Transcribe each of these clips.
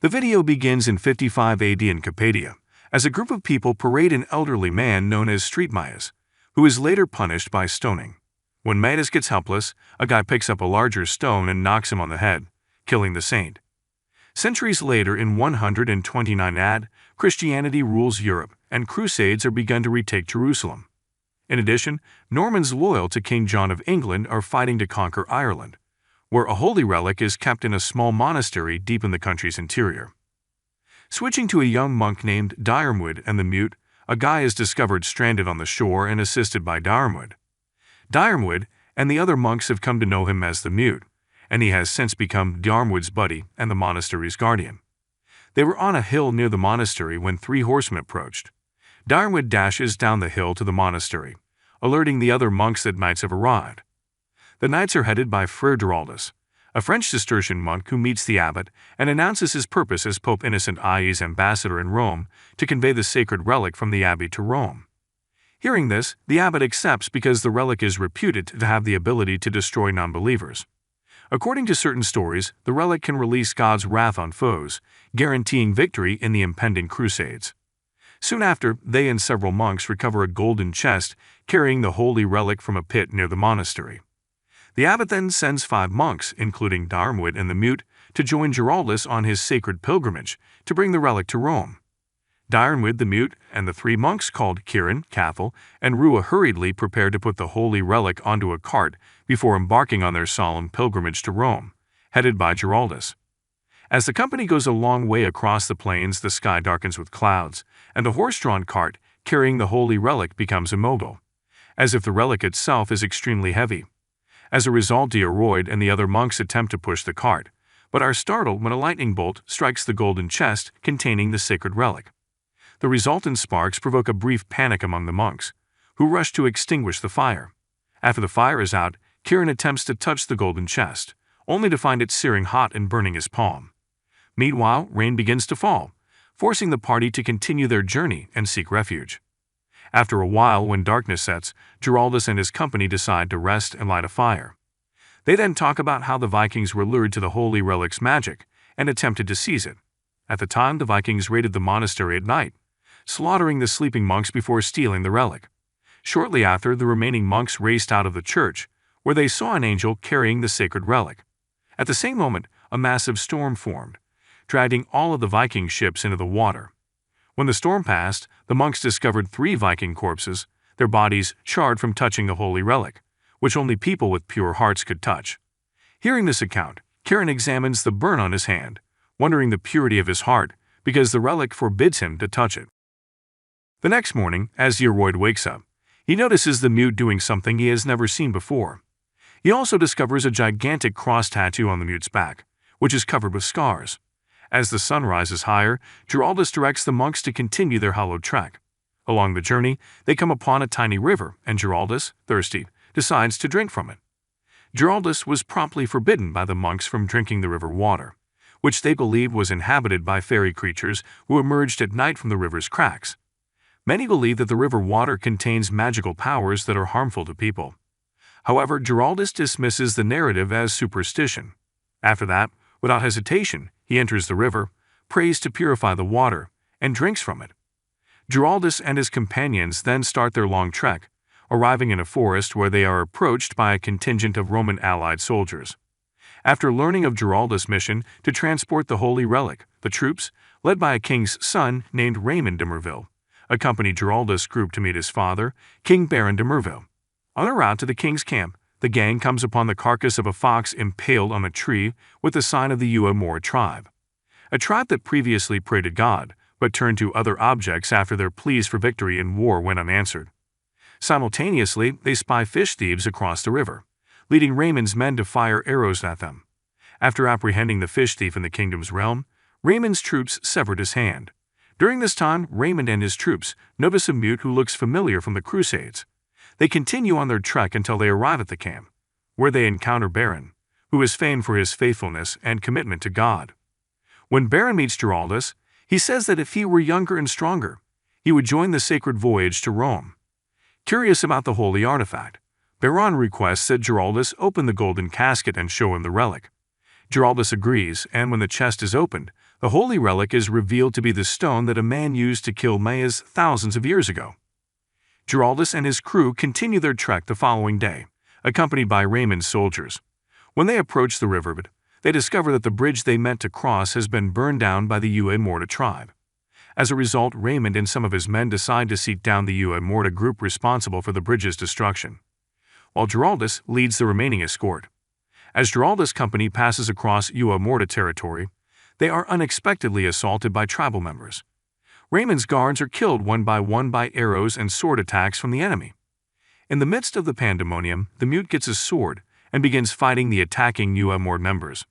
The video begins in 55 AD in Cappadocia, as a group of people parade an elderly man known as Street Midas, who is later punished by stoning. When Midas gets helpless, a guy picks up a larger stone and knocks him on the head, killing the saint. Centuries later, in 129 AD, Christianity rules Europe, and crusades are begun to retake Jerusalem. In addition, Normans loyal to King John of England are fighting to conquer Ireland, where a holy relic is kept in a small monastery deep in the country's interior. Switching to a young monk named Diarmuid and the Mute, a guy is discovered stranded on the shore and assisted by Diarmuid. Diarmuid and the other monks have come to know him as the Mute, and he has since become Diarmuid's buddy and the monastery's guardian. They were on a hill near the monastery when 3 horsemen approached. Diarmuid dashes down the hill to the monastery, alerting the other monks that knights have arrived. The knights are headed by Frere Giraldus, a French Cistercian monk who meets the abbot and announces his purpose as Pope Innocent II's ambassador in Rome to convey the sacred relic from the abbey to Rome. Hearing this, the abbot accepts because the relic is reputed to have the ability to destroy non-believers. According to certain stories, the relic can release God's wrath on foes, guaranteeing victory in the impending crusades. Soon after, they and several monks recover a golden chest carrying the holy relic from a pit near the monastery. The abbot then sends 5 monks, including Diarmuid and the Mute, to join Giraldus on his sacred pilgrimage to bring the relic to Rome. Diarmuid, the Mute, and the 3 monks called Kieran, Cathal, and Rua hurriedly prepare to put the holy relic onto a cart before embarking on their solemn pilgrimage to Rome, headed by Giraldus. As the company goes a long way across the plains, the sky darkens with clouds, and the horse-drawn cart carrying the holy relic becomes immobile, as if the relic itself is extremely heavy. As a result, Diarmuid and the other monks attempt to push the cart, but are startled when a lightning bolt strikes the golden chest containing the sacred relic. The resultant sparks provoke a brief panic among the monks, who rush to extinguish the fire. After the fire is out, Kieran attempts to touch the golden chest, only to find it searing hot and burning his palm. Meanwhile, rain begins to fall, forcing the party to continue their journey and seek refuge. After a while, when darkness sets, Giraldus and his company decide to rest and light a fire. They then talk about how the Vikings were lured to the holy relic's magic and attempted to seize it. At the time, the Vikings raided the monastery at night, slaughtering the sleeping monks before stealing the relic. Shortly after, the remaining monks raced out of the church, where they saw an angel carrying the sacred relic. At the same moment, a massive storm formed, dragging all of the Viking ships into the water. When the storm passed, the monks discovered 3 Viking corpses, their bodies charred from touching the holy relic, which only people with pure hearts could touch. Hearing this account, Kieran examines the burn on his hand, wondering the purity of his heart, because the relic forbids him to touch it. The next morning, as Diarmuid wakes up, he notices the Mute doing something he has never seen before. He also discovers a gigantic cross tattoo on the Mute's back, which is covered with scars. As the sun rises higher, Giraldus directs the monks to continue their hallowed trek. Along the journey, they come upon a tiny river, and Giraldus, thirsty, decides to drink from it. Giraldus was promptly forbidden by the monks from drinking the river water, which they believed was inhabited by fairy creatures who emerged at night from the river's cracks. Many believe that the river water contains magical powers that are harmful to people. However, Giraldus dismisses the narrative as superstition. After that, without hesitation, he enters the river, prays to purify the water, and drinks from it. Giraldus and his companions then start their long trek, arriving in a forest where they are approached by a contingent of Roman allied soldiers. After learning of Giraldus' mission to transport the holy relic, the troops, led by a king's son named Raymond de Merville, accompany Giraldus' group to meet his father, King Baron de Merville. On their route to the king's camp, the gang comes upon the carcass of a fox impaled on a tree with the sign of the Uamor tribe, a tribe that previously prayed to God but turned to other objects after their pleas for victory in war went unanswered. Simultaneously, they spy fish thieves across the river, leading Raymond's men to fire arrows at them. After apprehending the fish thief in the kingdom's realm, Raymond's troops severed his hand. During this time, Raymond and his troops notice a Mute who looks familiar from the Crusades. They continue on their trek until they arrive at the camp, where they encounter Baron, who is famed for his faithfulness and commitment to God. When Baron meets Giraldus, he says that if he were younger and stronger, he would join the sacred voyage to Rome. Curious about the holy artifact, Baron requests that Giraldus open the golden casket and show him the relic. Giraldus agrees, and when the chest is opened, the holy relic is revealed to be the stone that a man used to kill Maias thousands of years ago. Giraldus and his crew continue their trek the following day, accompanied by Raymond's soldiers. When they approach the riverbed, they discover that the bridge they meant to cross has been burned down by the Ua Morta tribe. As a result, Raymond and some of his men decide to seek down the Ua Morta group responsible for the bridge's destruction, while Giraldus leads the remaining escort. As Giraldus' company passes across Ua Morta territory, they are unexpectedly assaulted by tribal members. Raymond's guards are killed one by arrows and sword attacks from the enemy. In the midst of the pandemonium, the mute gets a sword and begins fighting the attacking Ua Morta members.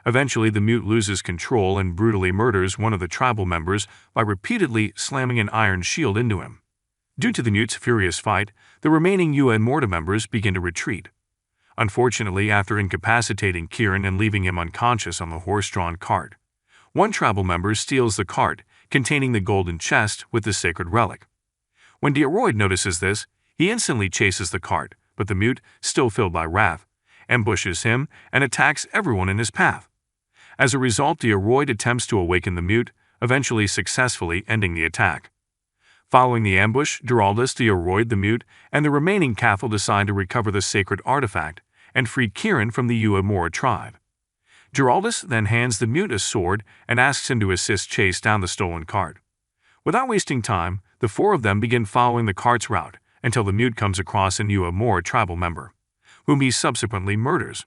Eventually, the mute loses control and brutally murders one of the tribal members by repeatedly slamming an iron shield into him. Due to the mute's furious fight, the remaining Ua Morta members begin to retreat. Unfortunately, after incapacitating Kieran and leaving him unconscious on the horse-drawn cart, one tribal member steals the cart containing the golden chest with the sacred relic. When deuro notices this, he instantly chases the cart, but the mute, still filled by wrath, ambushes him and attacks everyone in his path. As a result, deuro attempts to awaken the mute, eventually successfully ending the attack. Following the ambush, Giraldus, deuro the mute, and the remaining Cathal decide to recover the sacred artifact and free Kieran from the Ua Morta tribe. Giraldus then hands the mute a sword and asks him to assist chase down the stolen cart. Without wasting time, the four of them begin following the cart's route until the mute comes across an Ua Morta tribal member, whom he subsequently murders.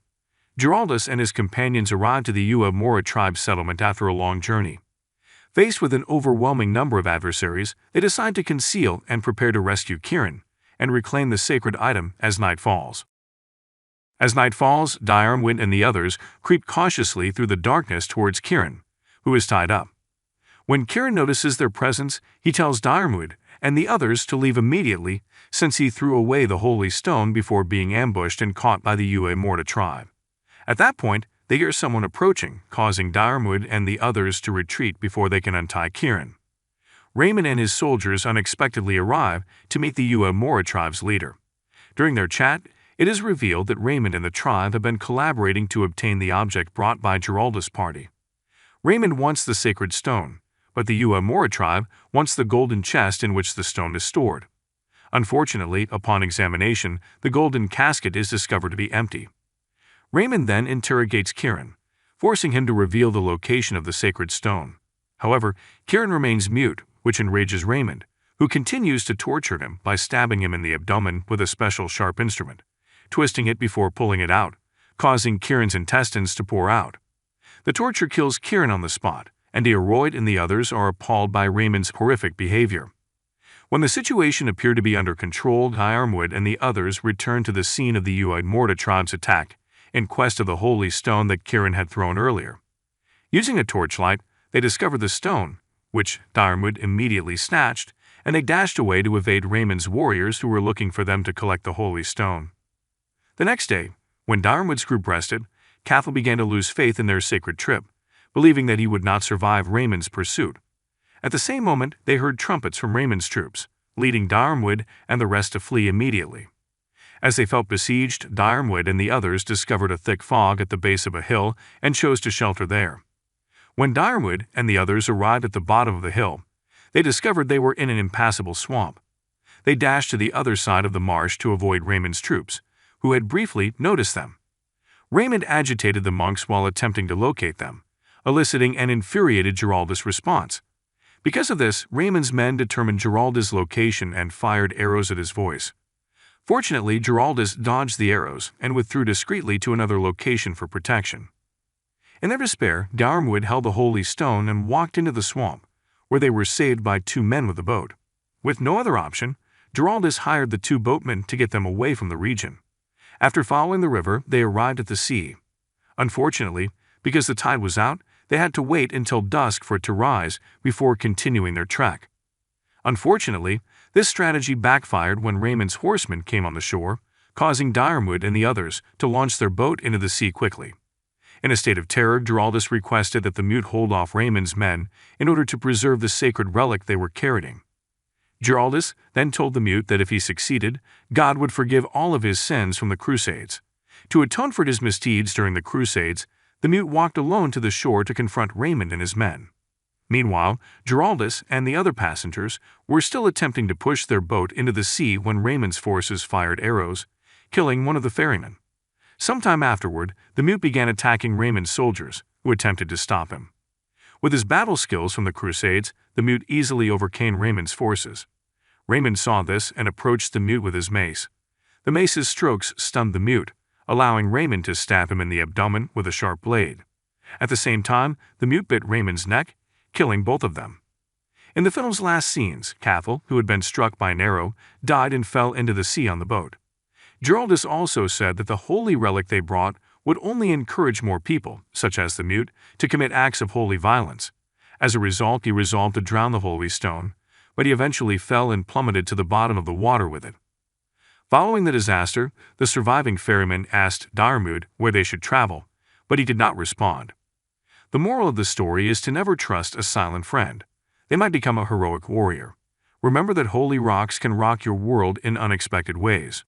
Giraldus and his companions arrive to the Ua Morta tribe settlement after a long journey. Faced with an overwhelming number of adversaries, they decide to conceal and prepare to rescue Kieran and reclaim the sacred item as night falls. As night falls, Diarmid and the others creep cautiously through the darkness towards Kieran, who is tied up. When Kieran notices their presence, he tells Diarmid and the others to leave immediately since he threw away the holy stone before being ambushed and caught by the Ua Morta tribe. At that point, they hear someone approaching, causing Diarmid and the others to retreat before they can untie Kieran. Raymond and his soldiers unexpectedly arrive to meet the Ua Morta tribe's leader. During their chat, it is revealed that Raymond and the tribe have been collaborating to obtain the object brought by Giraldus' party. Raymond wants the sacred stone, but the Ua Morta tribe wants the golden chest in which the stone is stored. Unfortunately, upon examination, the golden casket is discovered to be empty. Raymond then interrogates Kieran, forcing him to reveal the location of the sacred stone. However, Kieran remains mute, which enrages Raymond, who continues to torture him by stabbing him in the abdomen with a special sharp instrument, twisting it before pulling it out, causing Kieran's intestines to pour out. The torture kills Kieran on the spot, and deuro and the others are appalled by Raymond's horrific behavior. When the situation appeared to be under control, Diarmid and the others return to the scene of the Ua Morta tribe's attack in quest of the holy stone that Kieran had thrown earlier. Using a torchlight, they discover the stone, which Diarmid immediately snatched, and they dashed away to evade Raymond's warriors who were looking for them to collect the holy stone. The next day, when Diarmid's group rested, Cathal began to lose faith in their sacred trip, believing that he would not survive Raymond's pursuit. At the same moment, they heard trumpets from Raymond's troops, leading Diarmid and the rest to flee immediately. As they felt besieged, Diarmid and the others discovered a thick fog at the base of a hill and chose to shelter there. When Diarmid and the others arrived at the bottom of the hill, they discovered they were in an impassable swamp. They dashed to the other side of the marsh to avoid Raymond's troops, who had briefly noticed them. Raymond agitated the monks while attempting to locate them, eliciting an infuriated Giraldus' response. Because of this, Raymond's men determined Giraldus' location and fired arrows at his voice. Fortunately, Giraldus dodged the arrows and withdrew discreetly to another location for protection. In their despair, Diarmid held the holy stone and walked into the swamp, where they were saved by two men with a boat. With no other option, Giraldus hired the two boatmen to get them away from the region. After following the river, they arrived at the sea. Unfortunately, because the tide was out, they had to wait until dusk for it to rise before continuing their trek. Unfortunately, this strategy backfired when Raymond's horsemen came on the shore, causing Diarmid and the others to launch their boat into the sea quickly. In a state of terror, Giraldus requested that the mute hold off Raymond's men in order to preserve the sacred relic they were carrying. Giraldus then told the mute that if he succeeded, God would forgive all of his sins from the Crusades. To atone for his misdeeds during the Crusades, The mute walked alone to the shore to confront Raymond and his men. Meanwhile, Geraldus and the other passengers were still attempting to push their boat into the sea when Raymond's forces fired arrows, killing one of the ferrymen. Sometime afterward, the mute began attacking Raymond's soldiers, who attempted to stop him. With his battle skills from the Crusades, the mute easily overcame Raymond's forces. Raymond saw this and approached the mute with his mace. The mace's strokes stunned the mute, allowing Raymond to stab him in the abdomen with a sharp blade. At the same time, the mute bit Raymond's neck, killing both of them. In the film's last scenes, Cathal, who had been struck by an arrow, died and fell into the sea on the boat. Geraldus also said that the holy relic they brought would only encourage more people, such as the mute, to commit acts of holy violence. As a result, he resolved to drown the holy stone, but he eventually fell and plummeted to the bottom of the water with it. Following the disaster, the surviving ferryman asked Diarmuid where they should travel, but he did not respond. The moral of the story is to never trust a silent friend. They might become a heroic warrior. Remember that holy rocks can rock your world in unexpected ways.